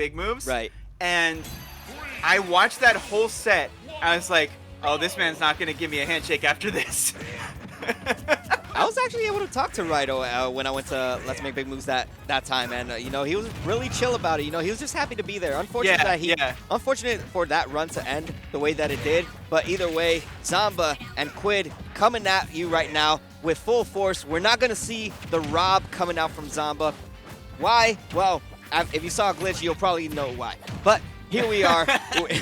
big moves. Right. And I watched that whole set. I was like, oh, this man's not going to give me a handshake after this. I was actually able to talk to Raito when I went to Let's Make Big Moves that time, and you know, he was really chill about it. You know, he was just happy to be there. Unfortunate for that run to end the way that it did, but either way, Zomba and Quidd coming at you right now with full force. We're not gonna see the R.O.B coming out from Zomba. Why? Well, if you saw a glitch, you'll probably know why. But here we are,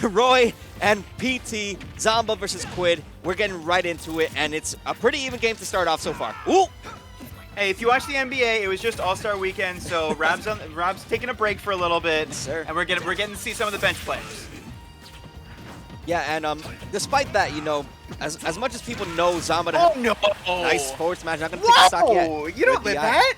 Roy and PT, Zomba versus Quidd. We're getting right into it, and it's a pretty even game to start off so far. Ooh! Hey, if you watch the NBA, it was just All-Star Weekend, so R.O.B's taking a break for a little bit, yes, sir. And we're getting to see some of the bench players. Yeah, and despite that, you know, as much as people know Zomba to have nice forward smash, not gonna take a stock yet. You don't live that.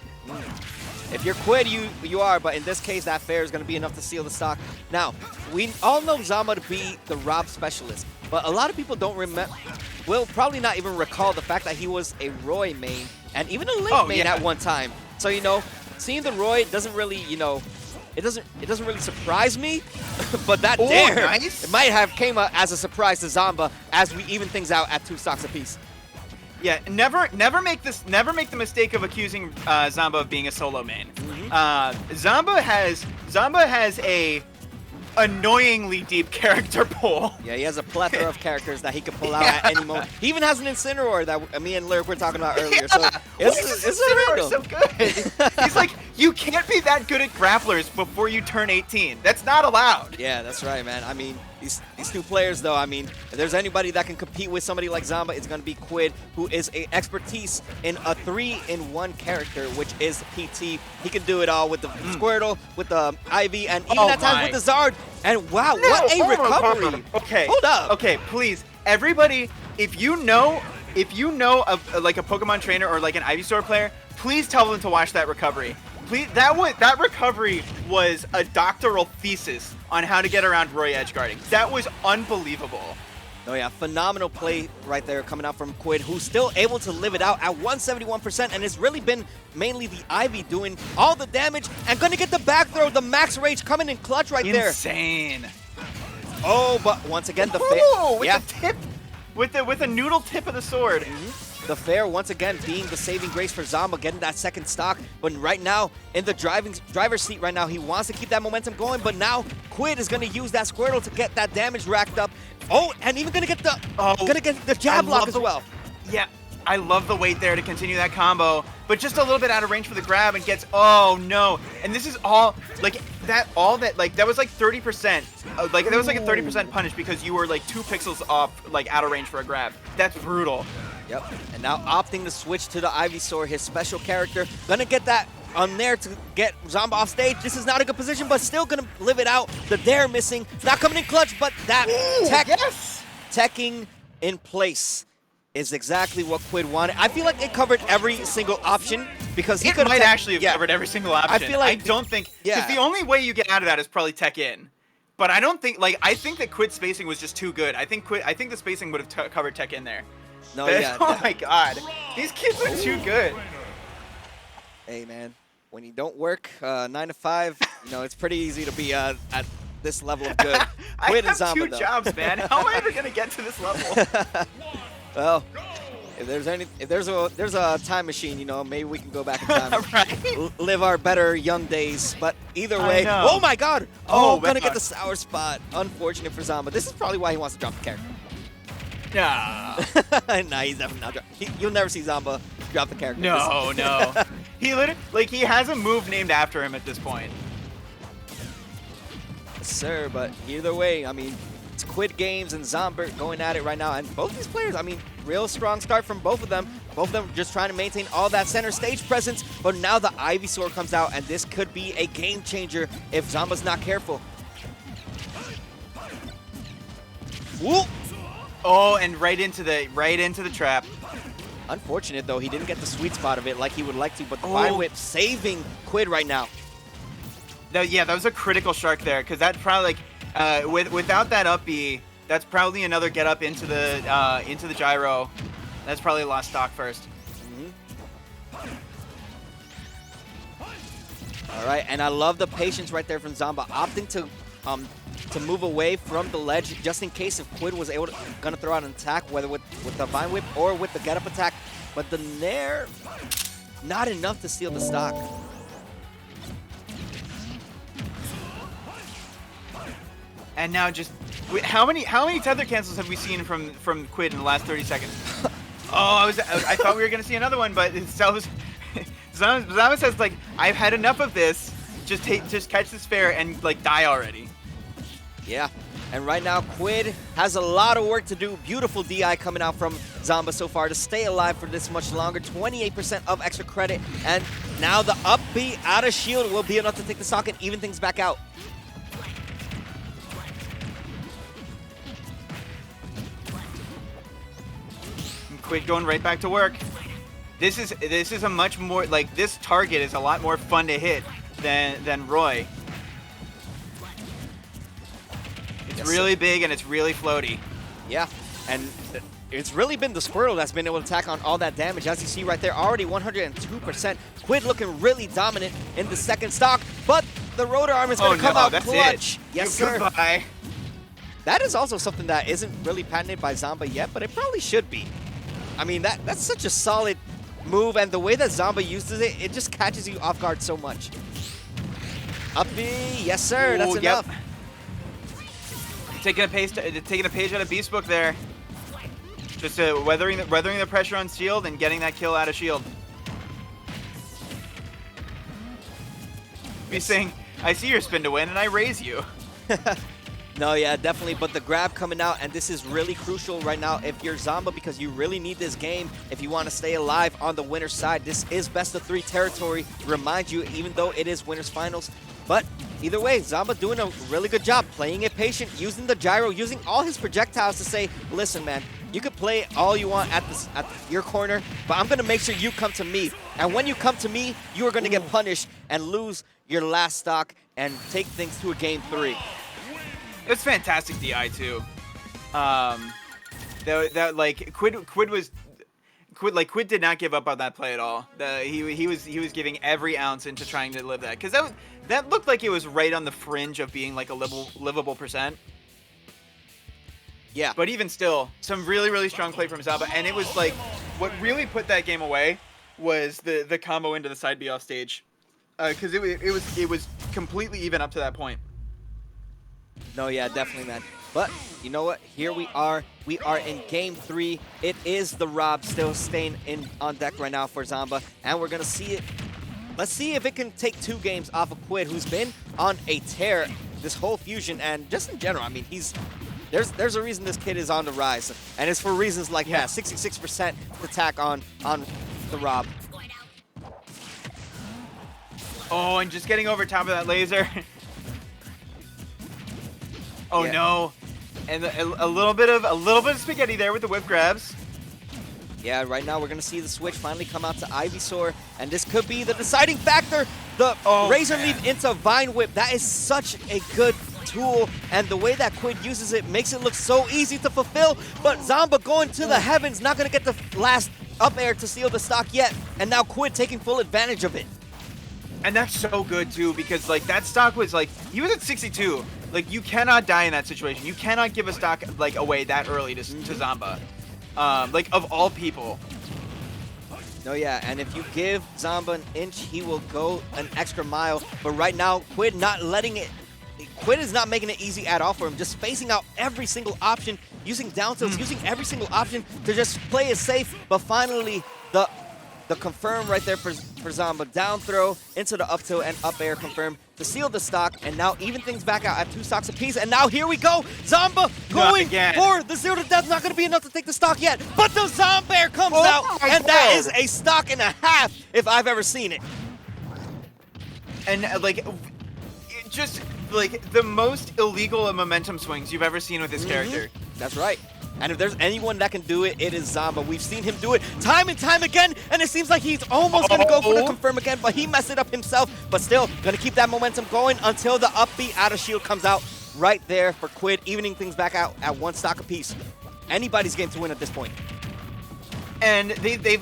If you're Quidd, you are, but in this case, that fair is going to be enough to seal the stock. Now, we all know Zomba to be the R.O.B specialist, but a lot of people don't remember, will probably not even recall the fact that he was a Roy main and even a Link main at one time. So, you know, seeing the Roy doesn't really, you know, it doesn't really surprise me, but that nice. It might have came as a surprise to Zomba as we even things out at 2 stocks apiece. Yeah, never make the mistake of accusing Zomba of being a solo main. Zomba has a annoyingly deep character pool. Yeah, he has a plethora of characters that he can pull out at any moment. He even has an Incineroar that me and Lyric were talking about earlier. So it's so good. He's like, you can't be that good at grapplers before you turn 18. That's not allowed. Yeah, that's right, man. I mean, these two players, though, I mean, if there's anybody that can compete with somebody like Zomba, it's going to be Quidd, who is an expertise in a 3-in-1 character, which is PT. He can do it all with the Squirtle, with the Ivy, and even at times with the Zard. And wow, what a recovery. Okay. Hold up. Okay, please. Everybody, if you know of like a Pokemon trainer or like an Ivysaur player, please tell them to watch that recovery. Please, that recovery was a doctoral thesis on how to get around Roy edge guarding. That was unbelievable. Oh yeah, phenomenal play right there coming out from Quidd, who's still able to live it out at 171%, and it's really been mainly the Ivy doing all the damage and gonna get the back throw, the max rage coming in clutch right there. Insane. Oh, but once again the the tip, with the noodle tip of the sword. The fair, once again, being the saving grace for Zomba, getting that second stock. But right now, in the driver's seat right now, he wants to keep that momentum going. But now, Quidd is going to use that Squirtle to get that damage racked up. Oh, and even going to get the jab lock as well. Yeah, I love the weight there to continue that combo. But just a little bit out of range for the grab and gets, oh no. And this is all, like, that was like 30%. Like, that was like a 30% punish because you were like 2 pixels off, like, out of range for a grab. That's brutal. Yep, and now opting to switch to the Ivysaur, his special character. Gonna get that on there to get Zomba off stage. This is not a good position, but still gonna live it out. The dare missing, not coming in clutch, but that teching in place is exactly what Quidd wanted. I feel like it covered every single option because he could might actually have covered every single option. I feel like I don't think, because the only way you get out of that is probably tech in. But I don't think, like, I think that Quidd's spacing was just too good. I think the spacing would have covered tech in there. No, yeah. Oh my god. These kids are too good. Hey, man. When you don't work 9 to 5, you know, it's pretty easy to be at this level of good. I have 2 jobs, man. How am I ever going to get to this level? Well, if there's a time machine, you know, maybe we can go back in time and live our better young days. But either way, oh my god. Oh, gonna get the sour spot. Unfortunate for Zomba. This is probably why he wants to drop the character. Nah. Nah, he's definitely not dropping. You'll never see Zomba drop the character. No, no. He literally, like, he has a move named after him at this point. Yes, sir, but either way, I mean, it's Quidd Games and Zomba going at it right now. And both these players, I mean, real strong start from both of them. Both of them just trying to maintain all that center stage presence. But now the Ivysaur comes out, and this could be a game changer if Zomba's not careful. Whoop! Oh, and right into the trap. Unfortunate, though, he didn't get the sweet spot of it like he would like to, but the Vine Whip saving Quidd right now. Yeah, that was a critical shark there, because that probably, like, without that up B, that's probably another get up into the gyro. That's probably lost stock first. All right, and I love the patience right there from Zomba, opting to move away from the ledge just in case if Quidd was gonna throw out an attack, whether with the Vine Whip or with the get-up attack. But the Nair, not enough to steal the stock. And now just how many tether cancels have we seen from Quidd in the last 30 seconds? Oh, I thought we were gonna see another one, but Zomba says like, I've had enough of this. Just catch this fair and like die already. Yeah, and right now Quidd has a lot of work to do. Beautiful DI coming out from Zomba so far to stay alive for this much longer. 28% of extra credit, and now the up B out of shield will be enough to take the stock and even things back out. Quidd going right back to work. This is a much more like this target is a lot more fun to hit than Roy. It's really big and it's really floaty. Yeah, and it's really been the Squirtle that's been able to tack on all that damage. As you see right there, already 102%. Quidd looking really dominant in the second stock, but the rotor arm is going to come out clutch. Yes, sir. Goodbye. That is also something that isn't really patented by Zomba yet, but it probably should be. I mean, that's such a solid move, and the way that Zomba uses it, it just catches you off guard so much. Up B, yes sir, that's enough. Taking a page out of Beast Book there. Just weathering the pressure on shield and getting that kill out of shield. He's saying, I see your spin to win and I raise you. No, yeah, definitely, but the grab coming out, and this is really crucial right now if you're Zomba, because you really need this game if you want to stay alive on the winner's side. This is best of 3 territory, remind you, even though it is winner's finals. But either way, Zomba doing a really good job, playing it patient, using the gyro, using all his projectiles to say, listen, man, you could play all you want at your corner, but I'm going to make sure you come to me. And when you come to me, you are going to get punished and lose your last stock and take things to a game 3. It's fantastic DI too. Quidd did not give up on that play at all. He was giving every ounce into trying to live that, because that looked like it was right on the fringe of being like a livable percent. Yeah. But even still, some really strong play from Zomba, and it was like what really put that game away was the combo into the side B off stage, because it was completely even up to that point. No, yeah, definitely, man. But you know what? Here we are. We are in game 3. It is the R.O.B still staying on deck right now for Zomba, and we're gonna see it. Let's see if it can take 2 games off of Quidd, who's been on a tear this whole fusion and just in general. I mean, there's a reason this kid is on the rise, and it's for reasons like that. 66% attack on the R.O.B. Oh, and just getting over top of that laser. Oh yeah. No, and a little bit of spaghetti there with the whip grabs. Yeah, right now we're gonna see the switch finally come out to Ivysaur, and this could be the deciding factor. The Razor Leaf into Vine Whip. That is such a good tool, and the way that Quidd uses it makes it look so easy to fulfill. But Zomba going to the heavens, not gonna get the last up air to seal the stock yet, and now Quidd taking full advantage of it. And that's so good too, because like that stock was like, he was at 62. Like, you cannot die in that situation. You cannot give a stock like away that early to Zomba. Like, of all people. No, yeah, and if you give Zomba an inch, he will go an extra mile. But right now, Quidd not letting it. Quidd is not making it easy at all for him. Just spacing out every single option, using down tilts, using every single option to just play it safe. But finally, the confirm right there for Zomba. Down throw into the up tilt and up air confirm to seal the stock, and now even things back out at 2 stocks apiece. And now here we go, Zomba going for the 0 to death. Not going to be enough to take the stock yet, but the Zomba air comes out, and that is a stock and a half if I've ever seen it. And like, just like the most illegal momentum swings you've ever seen with this character. That's right. And if there's anyone that can do it, it is Zomba. We've seen him do it time and time again, and it seems like he's almost going to go for the confirm again, but he messed it up himself. But still, going to keep that momentum going until the up B out of shield comes out right there for Quidd, evening things back out at 1 stock apiece. Anybody's game to win at this point. And they've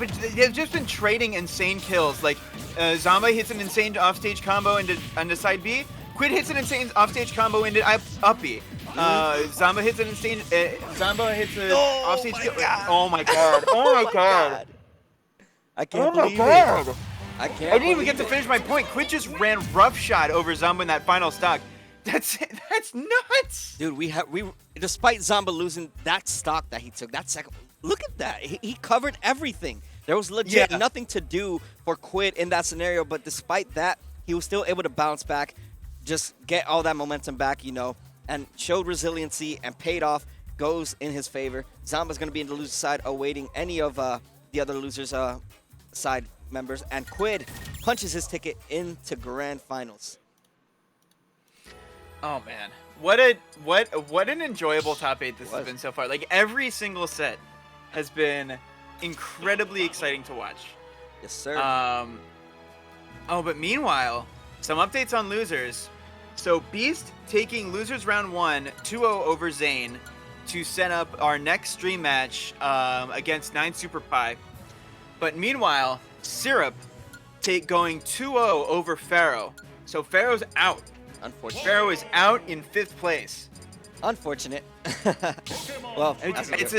just been trading insane kills. Like Zomba hits an insane offstage combo into side B. Quidd hits an insane offstage combo into up B. Zomba hits an insane. Zomba hits an offstage. Oh my god! Oh my god! I can't believe it. I can't. I didn't even get to finish my point. Quidd just ran roughshod over Zomba in that final stock. That's nuts. Dude, we despite Zomba losing that stock that he took, that second, look at that. He covered everything. There was legit nothing to do for Quidd in that scenario, but despite that, he was still able to bounce back, just get all that momentum back, you know, and showed resiliency and paid off, goes in his favor. Zomba's going to be in the loser side awaiting any of the other losers' side members, and Quidd punches his ticket into grand finals. Oh man, what an enjoyable top 8 this has been so far. Like every single set has been incredibly exciting to watch. Yes, sir. Oh, but meanwhile, some updates on losers. So Beast taking losers round 1, 2-0 over Zane to set up our next stream match against 9 Super Pi. But meanwhile, Syrup going 2-0 over Pharaoh. So Pharaoh's out. Unfortunate. Pharaoh is out in 5th place. Unfortunate. Well, it's